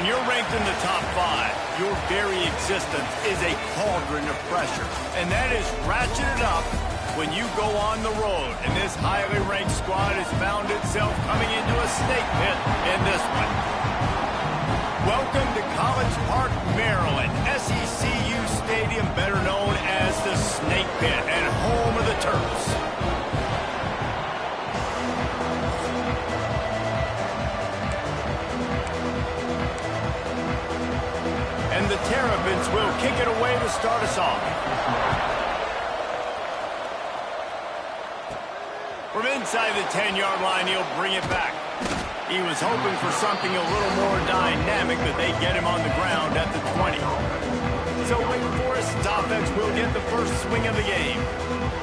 When you're ranked in the top 5, your very existence is a cauldron of pressure. And that is ratcheted up when you go on the road. And this highly ranked squad has found itself coming into a snake pit in this one. Welcome to College Park, Maryland, SECU Stadium, better known as the Snake Pit and home of the Terps. And the Terrapins will kick it away to start us off. From inside the 10-yard line, he'll bring it back. He was hoping for something a little more dynamic, but they get him on the ground at the 20. So Wake Forest's offense will get the first swing of the game.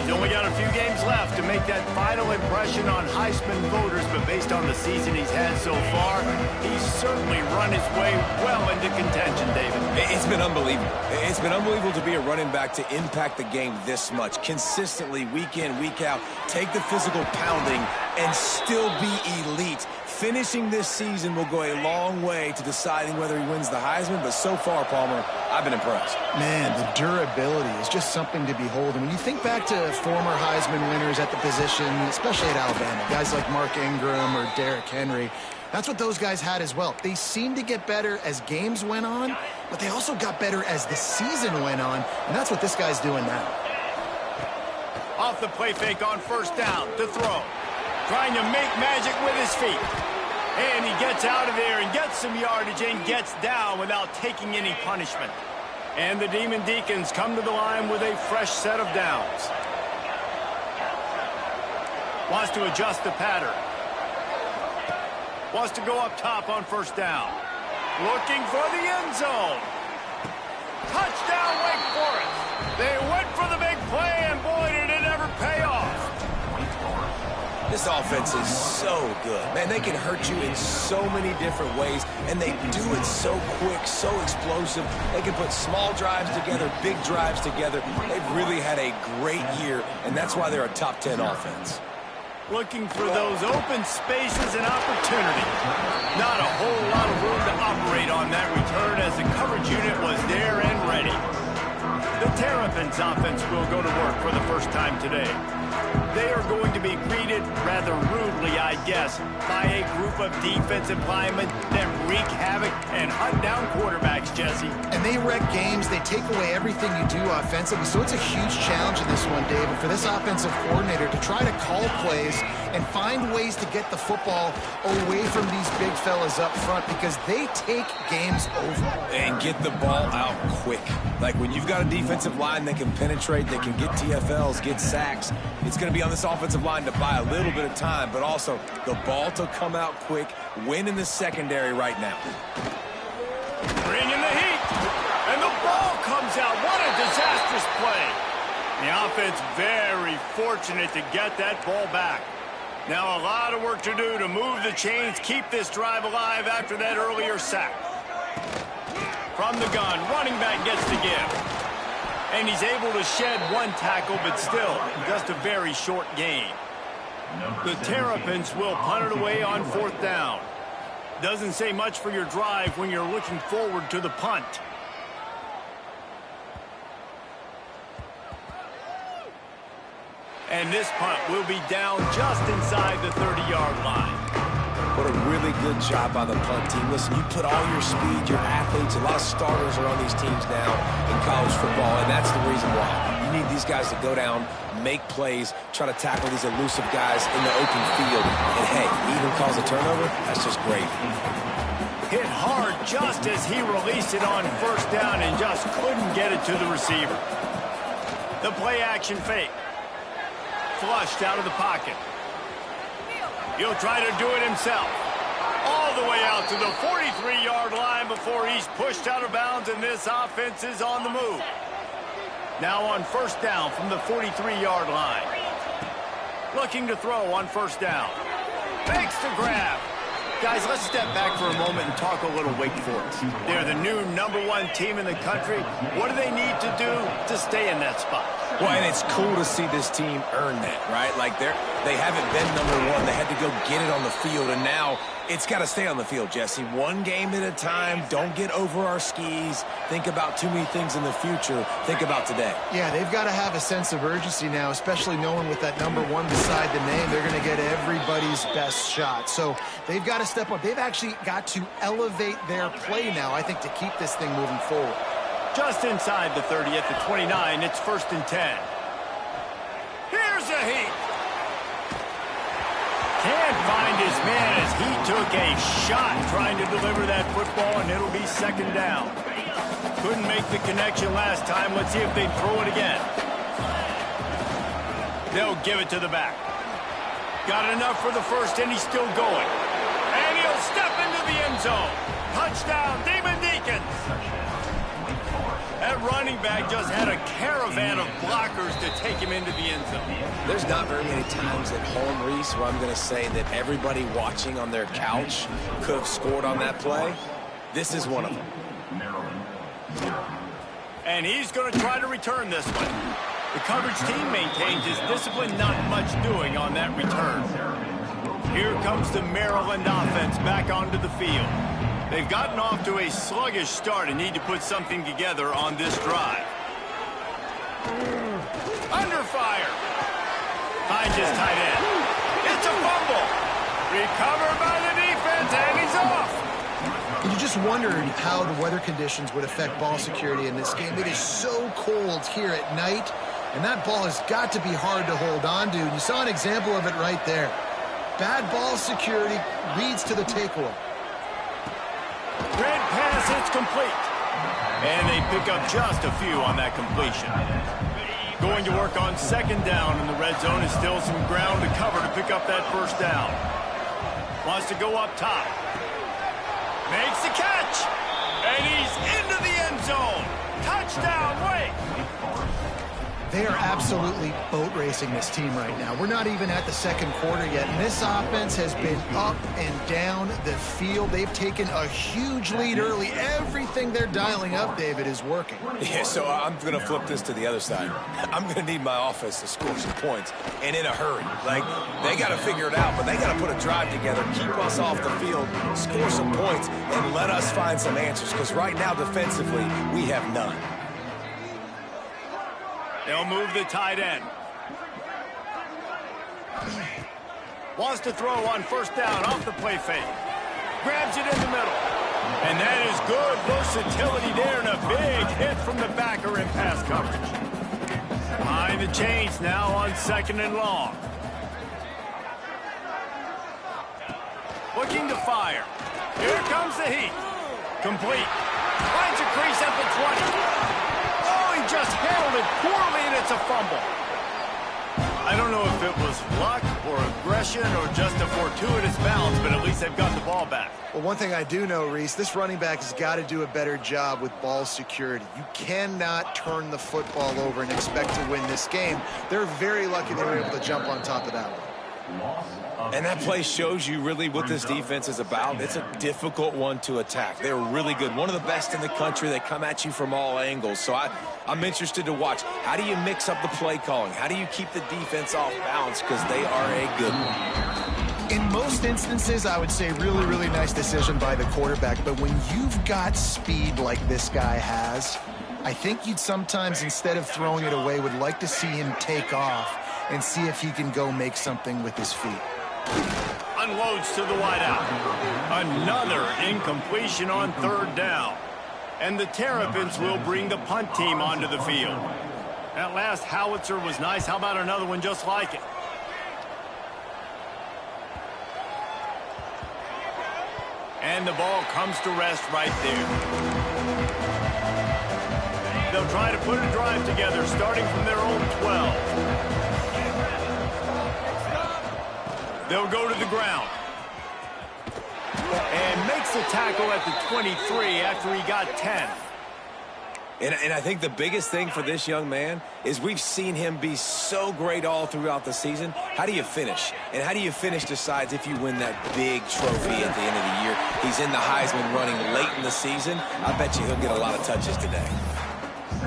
He's only got a few games left to make that final impression on Heisman voters, but based on the season he's had so far, he's certainly run his way well into contention, David. It's been unbelievable. It's been unbelievable to be a running back to impact the game this much. Consistently, week in, week out, take the physical pounding and still be elite. Finishing this season will go a long way to deciding whether he wins the Heisman, but so far, Palmer, I've been impressed. Man, the durability is just something to behold. And when you think back to former Heisman winners at the position, especially at Alabama, guys like Mark Ingram or Derrick Henry, that's what those guys had as well. They seemed to get better as games went on, but they also got better as the season went on, and that's what this guy's doing now. Off the play fake on first down to throw. Trying to make magic with his feet. And he gets out of there and gets some yardage and gets down without taking any punishment. And the Demon Deacons come to the line with a fresh set of downs. Wants to adjust the pattern. Wants to go up top on first down. Looking for the end zone. Touchdown, Wake Forest. They went for the big play, and boy, did it ever pay off. This offense is so good. Man, they can hurt you in so many different ways, and they do it so quick, so explosive. They can put small drives together, big drives together. They've really had a great year, and that's why they're a top 10 offense. Looking for those open spaces and opportunity. Not a whole lot of room to operate on that return as the coverage unit was there and ready. The Terrapins offense will go to work for the first time today. They are going to be greeted rather rudely, I guess, by a group of defensive linemen that wreak havoc and hunt down quarterbacks, Jesse. And they wreck games. They take away everything you do offensively. So it's a huge challenge in this one, David, for this offensive coordinator to try to call plays and find ways to get the football away from these big fellas up front because they take games over. And get the ball out quick. Like when you've got a defensive line that can penetrate, they can get TFLs, get sacks, it's going to be on this offensive line to buy a little bit of time, but also the ball to come out quick, win in the secondary right now. Bring in the heat, and the ball comes out. What a disastrous play. The offense very fortunate to get that ball back. Now a lot of work to do to move the chains, keep this drive alive after that earlier sack. From the gun, running back gets to give. And he's able to shed one tackle, but still, just a very short gain. The Terrapins will punt it away on fourth down. Doesn't say much for your drive when you're looking forward to the punt. And this punt will be down just inside the 30-yard line. What a really good job by the punt team. Listen, you put all your speed, your athletes, a lot of starters are on these teams now in college football, and that's the reason why. You need these guys to go down, make plays, try to tackle these elusive guys in the open field. And, hey, even cause a turnover, that's just great. Hit hard just as he released it on first down and just couldn't get it to the receiver. The play-action fake. Flushed out of the pocket. He'll try to do it himself. All the way out to the 43-yard line before he's pushed out of bounds, and this offense is on the move. Now on first down from the 43-yard line. Looking to throw on first down. Fakes the grab. Guys, let's step back for a moment and talk a little Wake Forest. They're the new #1 team in the country. What do they need to do to stay in that spot? Well, and it's cool to see this team earn that, right? Like they haven't been #1. They had to go get it on the field, and now it's got to stay on the field, Jesse. One game at a time. Don't get over our skis. Think about too many things in the future. Think about today. Yeah, they've got to have a sense of urgency now, especially knowing with that #1 beside the name, they're going to get everybody's best shot. So they've got to step up. They've actually got to elevate their play now, I think, to keep this thing moving forward. Just inside the 30 at the 29, it's 1st and 10. Here's a heat. Can't find his man as he took a shot trying to deliver that football, and it'll be 2nd down. Couldn't make the connection last time. Let's see if they throw it again. They'll give it to the back. Got enough for the first, and he's still going. And he'll step into the end zone. Touchdown, Demon Deacons. That running back just had a caravan of blockers to take him into the end zone. There's not very many times at home, Reese, where I'm going to say that everybody watching on their couch could have scored on that play. This is one of them. And he's going to try to return this one. The coverage team maintains his discipline, not much doing on that return. Here comes the Maryland offense back onto the field. They've gotten off to a sluggish start and need to put something together on this drive. Under fire. Finds his tight end. It's a fumble. Recovered by the defense, and he's off. You just wondered how the weather conditions would affect ball security in this game. It is so cold here at night, and that ball has got to be hard to hold on to. And you saw an example of it right there. Bad ball security leads to the takeaway. Red pass, it's complete. And they pick up just a few on that completion. Going to work on 2nd down in the red zone is still some ground to cover to pick up that 1st down. Wants to go up top. Makes the catch. And he's into the end zone. Touchdown, Wake. They are absolutely boat racing this team right now. We're not even at the 2nd quarter yet, and this offense has been up and down the field. They've taken a huge lead early. Everything they're dialing up, David, is working. Yeah, so I'm going to flip this to the other side. I'm going to need my offense to score some points, and in a hurry. Like, they got to figure it out, but they got to put a drive together, keep us off the field, score some points, and let us find some answers, because right now, defensively, we have none. They'll move the tight end. Wants to throw on 1st down off the play fake. Grabs it in the middle. And that is good versatility there, and a big hit from the backer in pass coverage. Behind the chains now on 2nd and long. Looking to fire. Here comes the heat. Complete. Finds a crease at the 20. Just handled it poorly, and it's a fumble. I don't know if it was luck or aggression or just a fortuitous bounce, but at least they've got the ball back. Well, one thing I do know, Reese, this running back has got to do a better job with ball security. You cannot turn the football over and expect to win this game. They're very lucky they were able to jump on top of that one. And that play shows you really what this defense is about. It's a difficult one to attack. They're really good. One of the best in the country. They come at you from all angles. So I'm interested to watch. How do you mix up the play calling? How do you keep the defense off balance? Because they are a good one. In most instances, I would say really, really nice decision by the quarterback. But when you've got speed like this guy has, I think you'd sometimes, instead of throwing it away, would like to see him take off and see if he can go make something with his feet. Unloads to the wideout. Another incompletion on 3rd down. And the Terrapins will bring the punt team onto the field. That last howitzer was nice. How about another one just like it? And the ball comes to rest right there. They'll try to put a drive together starting from their own 12. They'll go to the ground. And makes the tackle at the 23 after he got 10. And I think the biggest thing for this young man is we've seen him be so great all throughout the season. How do you finish? And how do you finish decides if you win that big trophy at the end of the year. He's in the Heisman running late in the season. I bet you he'll get a lot of touches today.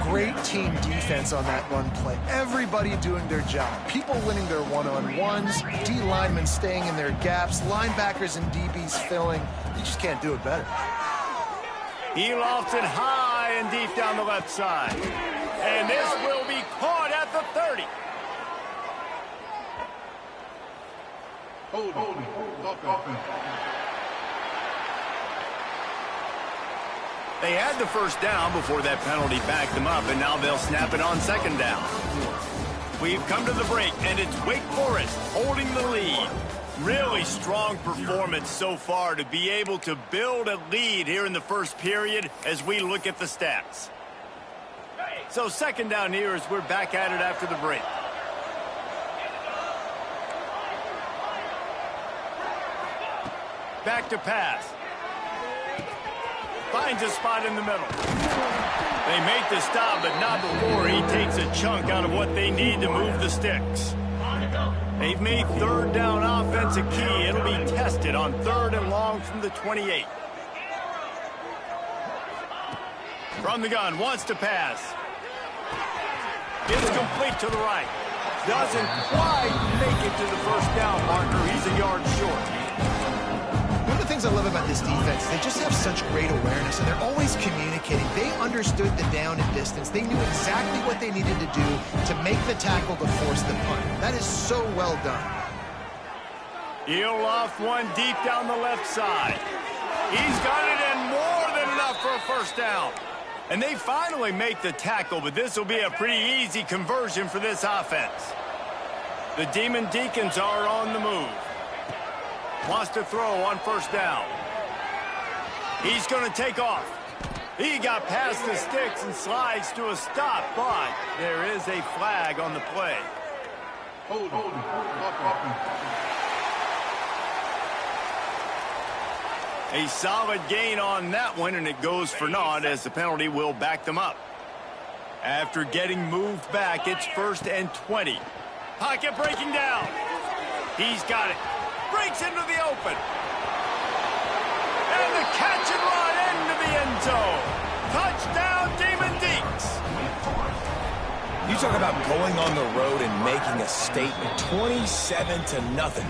Great team defense on that run play. Everybody doing their job. People winning their one-on-ones, D linemen staying in their gaps, linebackers and DBs filling. You just can't do it better. He lofts it high and deep down the left side. And this will be caught at the 30. They had the first down before that penalty backed them up, and now they'll snap it on second down. We've come to the break, and it's Wake Forest holding the lead. Really strong performance so far to be able to build a lead here in the first period as we look at the stats. So second down here as we're back at it after the break. Back to pass. Finds a spot in the middle. They make the stop, but not before he takes a chunk out of what they need to move the sticks. They've made third down offense a key. It'll be tested on third and long from the 28. From the gun, wants to pass. It's complete to the right. Doesn't quite make it to the first down marker. He's a yard short. One of the things I love about this defense, they just have such great awareness, and they're always communicating. They understood the down and distance. They knew exactly what they needed to do to make the tackle to force the punt. That is so well done. He'll loft one deep down the left side. He's got it in more than enough for a first down. And they finally make the tackle, but this will be a pretty easy conversion for this offense. The Demon Deacons are on the move. Wants to throw on first down. He's going to take off. He got past the sticks and slides to a stop, but there is a flag on the play. A solid gain on that one, and it goes for naught as the penalty will back them up. After getting moved back, it's 1st and 20. Pocket breaking down. He's got it. Breaks into the open. And the catch and run into the end zone. Touchdown, Demon Deeks. You talk about going on the road and making a statement. 27-0.